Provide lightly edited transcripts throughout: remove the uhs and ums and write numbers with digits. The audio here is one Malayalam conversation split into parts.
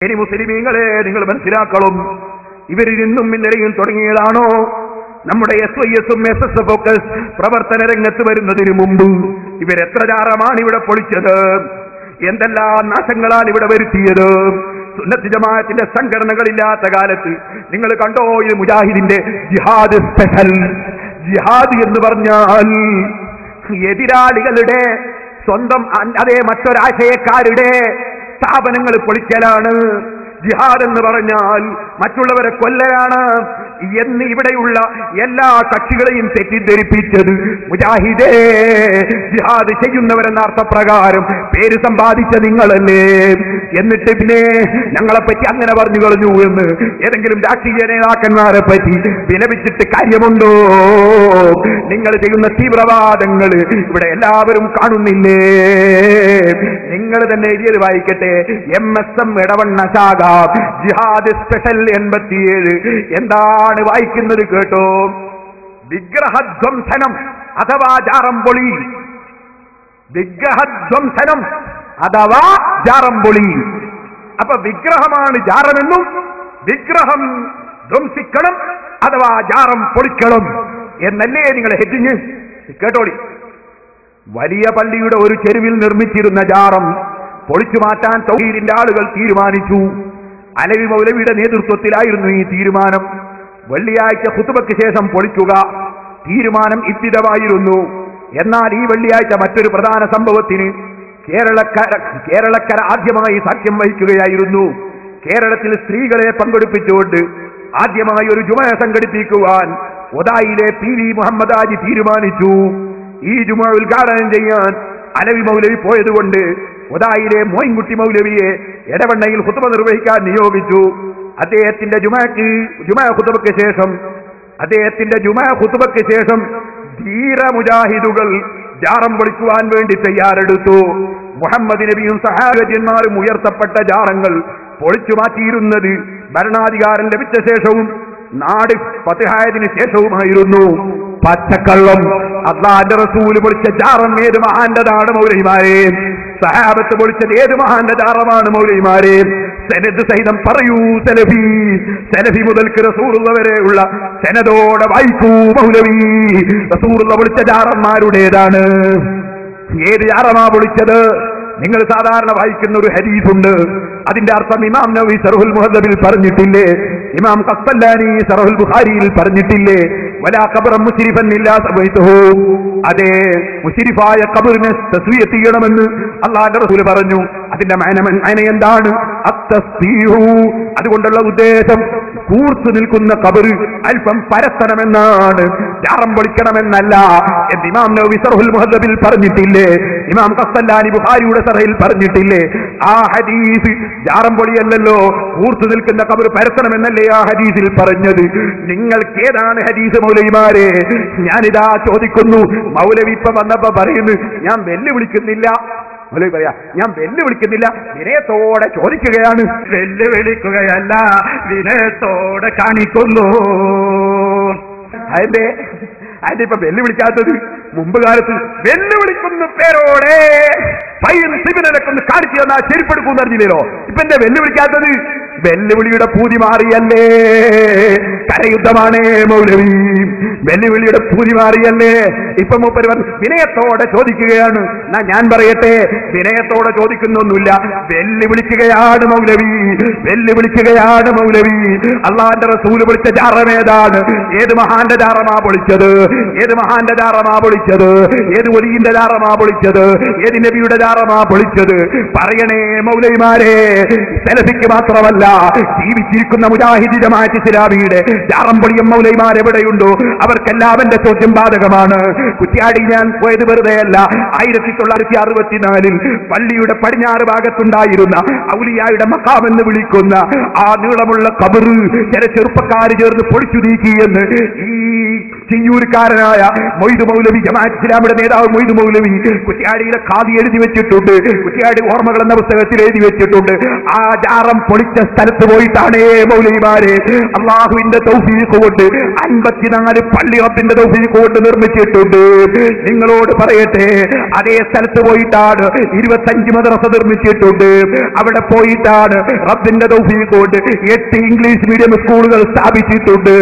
ഇനി മുസ്ലിമീങ്ങളെ നിങ്ങൾ മനസ്സിലാക്കണം, ഇവരിൽ നിന്നും ഇന്നലെയും തുടങ്ങിയതാണോ? നമ്മുടെ SYS-ഉം SSF ഒക്കെ പ്രവർത്തന രംഗത്ത് വരുന്നതിന് മുമ്പ് ഇവരെത്ര ജാറമാണ് ഇവിടെ പൊളിച്ചത്, എന്തെല്ലാം നാശങ്ങളാണ് ഇവിടെ വരുത്തിയത്. സുന്നത്ത് ജമാഅത്തിന്റെ സംഘടനകളില്ലാത്ത കാലത്ത് നിങ്ങൾ കണ്ടോ ഇത് മുജാഹിദിന്റെ ജിഹാദ് സ്പെഷ്യൽ. ജിഹാദ് എന്ന് പറഞ്ഞാൽ എതിരാളികളുടെ സ്വന്തം അതേ മറ്റൊരാശയക്കാരുടെ സ്ഥാപനങ്ങൾ പൊളിക്കലാണ്. ജിഹാദ് എന്ന് പറഞ്ഞാൽ മറ്റുള്ളവരെ കൊല്ലലാണ് എന്ന് ഇവിടെയുള്ള എല്ലാ കക്ഷികളെയും തെറ്റിദ്ധരിപ്പിച്ചത് മുജാഹിദേ ജിഹാദ് ചെയ്യുന്നവരെന്ന അർത്ഥപ്രകാരം പേര് സമ്പാദിച്ച നിങ്ങളല്ലേ. എന്നിട്ട് പിന്നെ ഞങ്ങളെപ്പറ്റി അങ്ങനെ പറഞ്ഞു കളഞ്ഞു എന്ന് ഏതെങ്കിലും രാഷ്ട്രീയ നേതാക്കന്മാരെ പറ്റി വിലപിച്ചിട്ട് കാര്യമുണ്ടോ? നിങ്ങൾ ചെയ്യുന്ന തീവ്രവാദങ്ങൾ ഇവിടെ എല്ലാവരും കാണുന്നില്ലേ? നിങ്ങൾ തന്നെ എഴുതിയത് വായിക്കട്ടെ. MSM ഇടവണ്ണ ശാഖ ജിഹാദ് സ്പെഷ്യൽ 87. എന്താണ് വായിക്കുന്നത് കേട്ടോ? വിഗ്രഹധ്വംസനം അഥവാ ജാറംപൊളി. വിഗ്രഹധ്വംസനം അഥവാ ജാറംപൊളി. അപ്പൊ വിഗ്രഹമാണ് ജാറമെന്നും വിഗ്രഹം ധ്വംസിക്കണം അഥവാ ജാറം പൊളിക്കണം എന്നല്ലേ നിങ്ങളെ ഹെഡിങ്? കേട്ടോളി. വലിയ പള്ളിയുടെ ഒരു ചെരുവിൽ നിർമ്മിച്ചിരുന്ന ജാറം പൊളിച്ചു മാറ്റാൻ തൗഹീദിന്റെ ആളുകൾ തീരുമാനിച്ചു. അലവി മൗലവിയുടെ നേതൃത്വത്തിലായിരുന്നു ഈ തീരുമാനം. വെള്ളിയാഴ്ച ഖുതുബയ്ക്ക് ശേഷം പൊളിക്കുക തീരുമാനം ഇത്തിതമായിരുന്നു. എന്നാൽ ഈ വെള്ളിയാഴ്ച മറ്റൊരു പ്രധാന സംഭവത്തിന് കേരളക്കര ആദ്യമായി സാക്ഷ്യം വഹിക്കുകയായിരുന്നു. കേരളത്തിൽ സ്ത്രീകളെ പങ്കെടുപ്പിച്ചുകൊണ്ട് ആദ്യമായി ഒരു ജുമ സംഘടിപ്പിക്കുവാൻ ഒതായിലെ PV മുഹമ്മദ് ഹാജി തീരുമാനിച്ചു. ഈ ജുമ ഉദ്ഘാടനം ചെയ്യാൻ അലവി മൗലവി പോയതുകൊണ്ട് ഒതായിലെ മോയിൻകുട്ടി മൗലവിയെ എടവണ്ണയിൽ ഖുതുബ നിർവഹിക്കാൻ നിയോഗിച്ചു. അദ്ദേഹത്തിന്റെ ജുമാ ഖുതുബയ്ക്ക് ശേഷം ധീര മുജാഹിദുകൾ ജാറം പൊളിക്കുവാൻ വേണ്ടി തയ്യാറെടുത്തു. മുഹമ്മദ് നബിയും സഹാബിയന്മാരും ഉയർത്തപ്പെട്ട ജാറങ്ങൾ പൊളിച്ചു മാറ്റിയിരുന്നത് ഭരണാധികാരം ലഭിച്ച ശേഷവും നാട് ഫത്ഹായതിനു ശേഷവുമായിരുന്നു. പച്ചക്കള്ളം. അല്ലാഹുവിന്റെ റസൂൽ പൊളിച്ച ജാറം ഏത് മഹാന്റെതാണ് മൗലവിമാരെ? സഹാബത്ത് പൊളിച്ചത് ഏത് മഹാന്റെ ജാറമാണ് മൗലവിമാരെ? സനദ് സഹിതം പറയൂ സലഫി മുതൽക്ക് റസൂലുള്ള വരെയുള്ള സനദോടെ വായിക്കൂ മൗലവി. റസൂലുള്ള പൊളിച്ച ജാറന്മാരുടേതാണ്. ഏത് ജാറമാ പൊളിച്ചത്? നിങ്ങൾ സാധാരണ വായിക്കുന്ന ഒരു ഹദീസുണ്ട്. അതിന്റെ അർത്ഥം ഇമാം നവവി ശറഹുൽ മുഹദ്ദബിൽ പറഞ്ഞിട്ടില്ലേ? ഇമാം ഖസ്സലാനി ശറഹുൽ ബുഖാരിയിൽ പറഞ്ഞിട്ടില്ലേ? വലാ ഖബറ മുശ്രിഫൻ ഇല്ലാ സബൈതുഹു. അതേ മുശ്രിഫായ ഖബറിനെ തസ്വിയത്ത് ചെയ്യണമെന്ന് അല്ലാഹുവിന്റെ റസൂൽ പറഞ്ഞു. അതിന്റെ മഅന എന്താണ്? അത്തസ്ബീഹു. അതുകൊണ്ടുള്ള ഉദ്ദേശം കൂർത്തു നിൽക്കുന്ന ഖബർ അല്പം പരത്തണമെന്നാണ്, ജാറം പൊളിക്കണമെന്നല്ല എന്ന് ഇമാം നവവി ശറഹുൽ മുഹദ്ദബിൽ പറഞ്ഞിട്ടില്ലേ? ഇമാം ഖസ്സലാനി ബുഖാരിയുടെ ശറഹിൽ പറഞ്ഞിട്ടില്ലേ? ആ ഹദീസ് ജാറം പൊളിയല്ലല്ലോ, കൂർത്തു നിൽക്കുന്ന ഖബർ പരത്തണമെന്നല്ലേ ആ ഹദീസിൽ പറഞ്ഞത്? നിങ്ങൾക്ക് ഏതാണ് ഹദീസ് മൗലവിമാരെ? ഞാനിതാ ചോദിക്കുന്നു. മൗലവി ഇപ്പം വന്നപ്പോ പറയുന്നു ഞാൻ വെല്ലുവിളിക്കുന്നില്ല. മൗലവി പറയാ ഞാൻ വെല്ലുവിളിക്കുന്നില്ല, വിനയത്തോടെ ചോദിക്കുകയാണ്. വെല്ലുവിളിക്കുകയല്ല, വിനയത്തോടെ കാണിക്കുന്നു. അതിപ്പോ വെല്ലുവിളിക്കാത്തത്? മുമ്പ് കാലത്ത് വെല്ലുവിളിക്കുന്ന പേരോടെ സിബിനൊന്ന് കാണിച്ചു തന്നാ ചെരുപ്പെടുക്കും അറിഞ്ഞില്ലല്ലോ. ഇപ്പൊ എന്റെ വെല്ലുവിളിക്കാത്തത്? വെല്ലുവിളിയുടെ പൂതി മാറിയല്ലേ? കരയുദ്ധമാണ് മൗലവി. വെല്ലുവിളിയുടെ പൂതി മാറിയല്ലേ? ഇപ്പൊ മൂപ്പര് വിനയത്തോടെ ചോദിക്കുകയാണ്. എന്നാ ഞാൻ പറയട്ടെ, വിനയത്തോടെ ചോദിക്കുന്നൊന്നുമില്ല, വെല്ലുവിളിക്കുകയാണ് മൗലവി. വെല്ലുവിളിക്കുകയാണ് മൗലവി. അള്ളാന്റെ റസൂല് പൊളിച്ച ജാറമേതാണ്? ഏത് മഹാന്റെ ജാറമാ പൊളിച്ചത്? ഏത് മഹാന്റെ ജാറമാ പൊളിച്ചത്? ഏത് വലിയുടെ ജാറമാ പൊളിച്ചത്? ഏത് നബിയുടെ ജാറമാ പൊളിച്ചത്? പറയണേ മൗലവിമാരെ. സലഫിക്ക് മാത്രമല്ല, ജീവിച്ചിരിക്കുന്ന മുജാഹിദ് ജമാഅത്ത് ഇസ്ലാമിയുടെ ജാറം പൊളിയം മൗലവിമാർ എവിടെയുണ്ടോ അവർക്കെല്ലാം എന്റെ ചോദ്യം ബാധകമാണ്. കുറ്റ്യാടി ഞാൻ പോയത് വെറുതെയല്ല. 1964 പള്ളിയുടെ പടിഞ്ഞാറ് ഭാഗത്തുണ്ടായിരുന്ന ഔലിയായുടെ മഖാം എന്ന് വിളിക്കുന്ന ആ നീളമുള്ള ഖബർ ചില ചെറുപ്പക്കാർ ചേർന്ന് പൊളിച്ചു നീക്കിയെന്ന് ഈ ചിയ്യൂർക്കാരനായ മൊയ്ദ് മൗലവി, ജമാഅത്ത് ഇസ്ലാമിയുടെ നേതാവ് മൊയ്ദ് മൗലവി കുറ്റ്യാടിയിലെ ഖാദി എഴുതി വെച്ചിട്ടുണ്ട്. കുറ്റ്യാടി ഓർമ്മകൾ എന്ന പുസ്തകത്തിൽ എഴുതി വെച്ചിട്ടുണ്ട്. ആ ജാറം പൊളിച്ച സ്ഥലത്ത് പോയിട്ടാണ് മൗലവിമാരെ അള്ളാഹുവിന്റെ തൗഫീഖ് കൊണ്ട് 54 പള്ളി റബ്ബിന്റെ തൗഫീഖ് കൊണ്ട് നിർമ്മിച്ചിട്ടുണ്ട്. നിർമ്മിച്ചിട്ടുണ്ട്. നിങ്ങളോട് പറയട്ടെ, അതേ സ്ഥലത്ത് പോയിട്ടാണ് 25 മദ്രസ നിർമ്മിച്ചിട്ടുണ്ട്. അവിടെ പോയിട്ടാണ് റബ്ബിന്റെ തൗഫീഖ് കൊണ്ട് 8 ഇംഗ്ലീഷ് മീഡിയം സ്കൂളുകൾ സ്ഥാപിച്ചിട്ടുണ്ട്.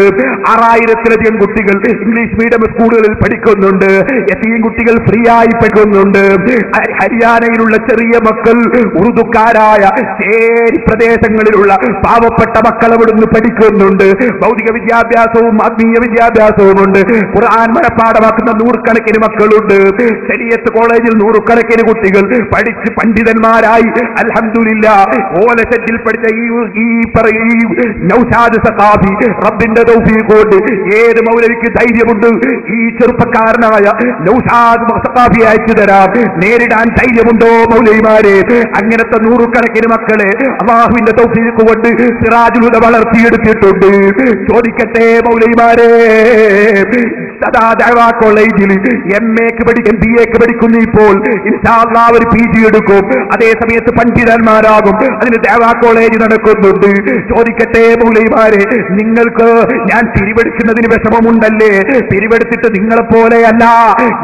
6000-ലധികം കുട്ടികൾ ഇംഗ്ലീഷ് മീഡിയം സ്കൂളുകളിൽ പഠിക്കുന്നുണ്ട്. എത്രയും കുട്ടികൾ ഫ്രീ ആയി പഠിക്കുന്നുണ്ട്. ഹരിയാനയിലുള്ള ചെറിയ മക്കൾ, ഉറുദുക്കാരായ ചേരി പ്രദേശങ്ങളിലുള്ള പാവപ്പെട്ട മക്കൾ അവിടുന്ന് പഠിക്കുന്നുണ്ട്. ഭൗതിക വിദ്യാഭ്യാസവും ആത്മീയ വിദ്യാഭ്യാസവും ഉണ്ട്. ഖുർആൻ മനപ്പാഠമാക്കുന്ന 100 മക്കളുണ്ട്. ശരീഅത്ത് കോളേജിൽ 100 കുട്ടികൾ പഠിച്ച് പണ്ഡിതന്മാരായി അൽഹംദുലില്ലാഹ് ഓലസെറ്റിൽ പഠിച്ച ഈ നൗഷാദ് സഖാഫി റബ്ബിന്റെ തൗഫീഖ് കൊണ്ട് ഏത് മൗലവിക്ക് ധൈര്യമുണ്ട് ഈ ചെറുപ്പക്കാരനായ നൗഷാദ് സഖാഫി അയച്ചു തരാം, നേരിടാൻ ധൈര്യമുണ്ടോ മൗലവിമാരെ? അങ്ങനത്തെ 100 മക്കളെ അല്ലാഹുവിന്റെ തൗഫീഖ് കൊണ്ട് സിറാജുൽ ഹുദ വളർത്തിയെടുത്തിട്ടുണ്ട്. ചോദിക്കട്ടെ മൗലവിമാരെ, സദാ ദഅവാ കോളേജിൽ MA-ക്ക് പഠിക്കും, BA-ക്ക് പഠിക്കുന്നു. ഇപ്പോൾ ഇൻഷാ അല്ലാഹ് ഒരു PG എടുക്കും. അതേ സമയത്ത് പണ്ഡിതന്മാരാകും. അതിന് ദഅവാ കോളേജ് നടക്കുന്നുണ്ട്. ചോദിക്കട്ടെ മൗലവിമാരെ, നിങ്ങൾക്ക് ഞാൻ പിരിവെടുക്കുന്നതിന് വിഷമമുണ്ടല്ലേ? പിരിവെടുത്തിട്ട് നിങ്ങളെപ്പോലെയല്ല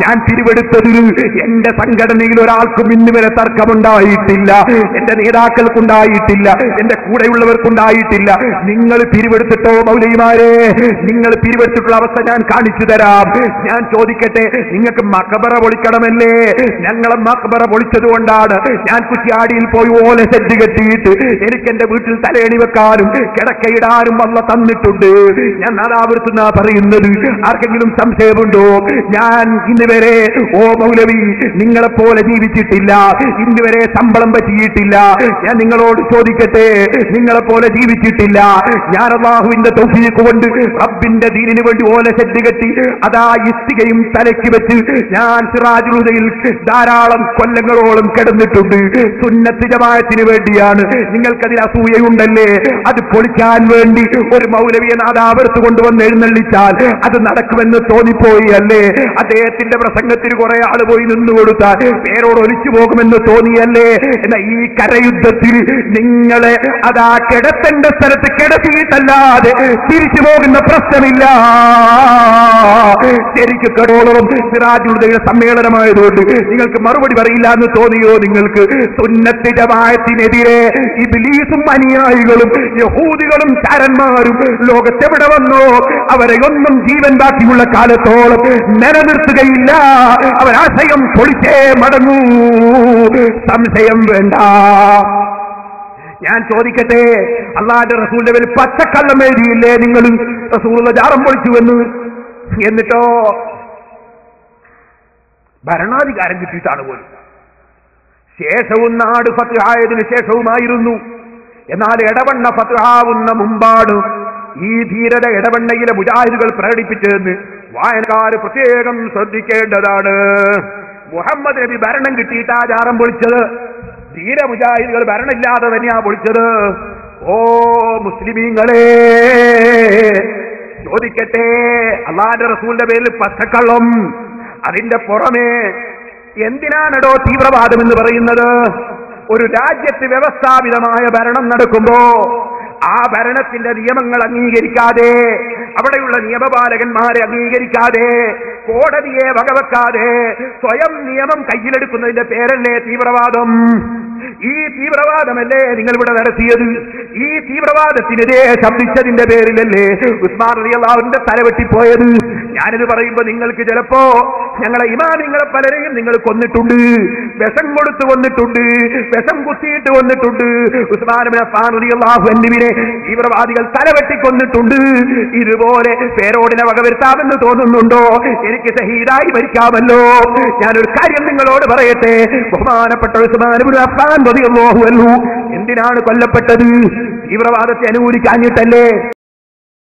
ഞാൻ പിരിവെടുത്തതിൽ എന്റെ സംഘടനയിൽ ഒരാൾക്കും ഇന്ന് വരെ തർക്കമുണ്ടായിട്ടില്ല, എന്റെ നേതാക്കൾക്കുണ്ടായിട്ടില്ല, എന്റെ കൂടെയുള്ളവർക്കുണ്ടായിട്ടില്ല. നിങ്ങൾ പിരിവെടുത്തിട്ടോ മൗലവിമാരെ? നിങ്ങൾ പിരിവെടുത്തിട്ടുള്ള അവസ്ഥ ഞാൻ കാണിച്ചു തരാം. ഞാൻ ചോദിക്കട്ടെ, നിങ്ങൾക്ക് മഖബറ പൊളിക്കണമല്ലേ? ഞങ്ങളെ മഖബറ പൊളിച്ചത് കൊണ്ടാണ് ഞാൻ കുറ്റിയാടിയിൽ പോയി ഓല സെറ്റ് കെട്ടിയിട്ട് എനിക്ക് എന്റെ വീട്ടിൽ തലേണി വെക്കാനും കിടക്കയിടാനും വല്ല തന്നിട്ടുണ്ട്. ഞാൻ നാദാപുരത്തുനിന്നാ പറയുന്നത്. ആർക്കെങ്കിലും സംശയമുണ്ടോ? ഞാൻ ഇന്ന് വരെ ഓ മൗലവി നിങ്ങളെപ്പോലെ ജീവിച്ചിട്ടില്ല, ഇന്ന് വരെ ശമ്പളം പറ്റിയിട്ടില്ല. ഞാൻ നിങ്ങളോട് ചോദിക്കട്ടെ, നിങ്ങളെപ്പോലെ ജീവിച്ചിട്ടില്ല. ഞാൻ അല്ലാഹുവിന്റെ തൗഫീഖ് കൊണ്ട് റബ്ബിന്റെ ദീനിന് വേണ്ടി ഓല സെറ്റ് കെട്ടി അതാ ഇഷ്ടികയും തലയ്ക്ക് വെച്ച് ഞാൻ സിറാജുൽ ഹുദയിൽ ധാരാളം കൊല്ലങ്ങളോളം കിടന്നിട്ടുണ്ട്. സുന്നത്ത് ജമാഅത്തിന് വേണ്ടിയാണ്. നിങ്ങൾക്കതിൽ അസൂയയുണ്ടല്ലേ? അത് പൊളിക്കാൻ വേണ്ടി ഒരു മൗലവിയെ നാദാപുരത്ത് കൊണ്ടുവന്ന് എഴുന്നള്ളിച്ചാൽ അത് നടക്കുമെന്ന് തോന്നിപ്പോയി അല്ലേ? അദ്ദേഹത്തിന്റെ പ്രസംഗത്തിന് കുറെ ആൾ പോയി നിന്നു കൊടുത്താൽ പേരോട് ഒലിച്ചു പോകുമെന്ന് തോന്നിയല്ലേ? എന്നാൽ ഈ കരയുദ്ധത്തിൽ നിങ്ങളെ അതാ കിടത്തേണ്ട സ്ഥലത്ത് കിടത്തിയിട്ടല്ലാതെ തിരിച്ചു പോകുന്ന പ്രശ്നമില്ല. ശരിക്കും കടോളവും സിറാജുൽ ഹുദയുടെ സമ്മേളനമായതുകൊണ്ട് നിങ്ങൾക്ക് മറുപടി പറയില്ല എന്ന് തോന്നിയോ? നിങ്ങൾക്ക് സുന്നത്ത് ജമാഅത്തിനെതിരെ ഇബ്ലീസും അനുയായികളും യഹൂദികളും ചാരന്മാരും ലോകത്തെവിടെ വന്നോ അവരെ ഒന്നും ജീവൻ ബാക്കിയുള്ള കാലത്തോളം നിലനിർത്തുകയില്ല. അവരാശയം പൊളിച്ചേ മടങ്ങൂ, സംശയം വേണ്ട. ഞാൻ ചോദിക്കട്ടെ, അല്ലാഹുവിന്റെ റസൂലിന്റെ പേരിൽ പച്ചക്കള്ളം എഴുതിയില്ലേ നിങ്ങൾ? റസൂലുള്ള ജാറം പൊളിച്ചുവെന്ന്. എന്നിട്ടോ ഭരണാധികാരം കിട്ടിയിട്ടാണ് പോലും. ശേഷവും നാട് ഫത്ഹായതിനു ശേഷവുമായിരുന്നു. എന്നാൽ ഇടവണ്ണ ഫത്ഹാവുന്ന മുമ്പാണ് ഈ ധീരത ഇടവണ്ണയിലെ മുജാഹിദുകൾ പ്രകടിപ്പിച്ചതെന്ന് വായനക്കാർ പ്രത്യേകം ശ്രദ്ധിക്കേണ്ടതാണ്. മുഹമ്മദ് നബി ഭരണം കിട്ടിയിട്ടാ ജാറം പൊളിച്ചത്. ധീര മുജാഹിദുകൾ ഭരണമില്ലാതെ തന്നെയാ പൊളിച്ചത്. ഓ മുസ്ലിമീങ്ങളെ, ചോദിക്കട്ടെ, അല്ലാഹുവിന്റെ റസൂലിന്റെ പേരിൽ പച്ചക്കള്ളം, അതിന്റെ പുറമെ എന്തിനാണോ തീവ്രവാദം എന്ന് പറയുന്നത്? ഒരു രാജ്യത്ത് വ്യവസ്ഥാപിതമായ ഭരണം നടക്കുമ്പോ ആ ഭരണത്തിന്റെ നിയമങ്ങൾ അംഗീകരിക്കാതെ, അവിടെയുള്ള നിയമപാലകന്മാരെ അംഗീകരിക്കാതെ, കോടതിയെ വകവെക്കാതെ സ്വയം നിയമം കയ്യിലെടുക്കുന്നതിന്റെ പേരല്ലേ തീവ്രവാദം? ഈ തീവ്രവാദമല്ലേ നിങ്ങൾ ഇവിടെ നടത്തിയത്? ഈ തീവ്രവാദത്തിനെതിരെ ശബ്ദിച്ചതിന്റെ പേരിലല്ലേ ഉസ്മാൻ റളിയല്ലാഹുവിന്റെ തലവെട്ടിപ്പോയത്? ഞാനിത് പറയുമ്പോ നിങ്ങൾക്ക് ചിലപ്പോ ഞങ്ങളെ ഇമാമിങ്ങളെ പലരെയും നിങ്ങൾ കൊന്നിട്ടുണ്ട്, വിഷം കൊടുത്തു കൊന്നിട്ടുണ്ട്, വിഷം കുത്തിയിട്ട് കൊന്നിട്ടുണ്ട്. ഉസ്മാൻ ഇബ്നു അഫ്ഫാൻ റളിയല്ലാഹു അൻഹുവിനെ തീവ്രവാദികൾ തലവെട്ടിക്കൊന്നിട്ടുണ്ട്. ഇതുപോലെ പേരോടിനെ വകവരുത്താമെന്ന് തോന്നുന്നുണ്ടോ? എനിക്ക് ഷഹീദായി മരിക്കാമല്ലോ. ഞാനൊരു കാര്യം നിങ്ങളോട് പറയട്ടെ, ബഹുമാനപ്പെട്ട ഉസ്മാൻ ഇബ്നു അഫ്ഫാൻ റളിയല്ലാഹു അൻഹു എന്തിനാണ് കൊല്ലപ്പെട്ടത്? തീവ്രവാദത്തെ അനുകൂലിക്കാഞ്ഞിട്ടല്ലേ?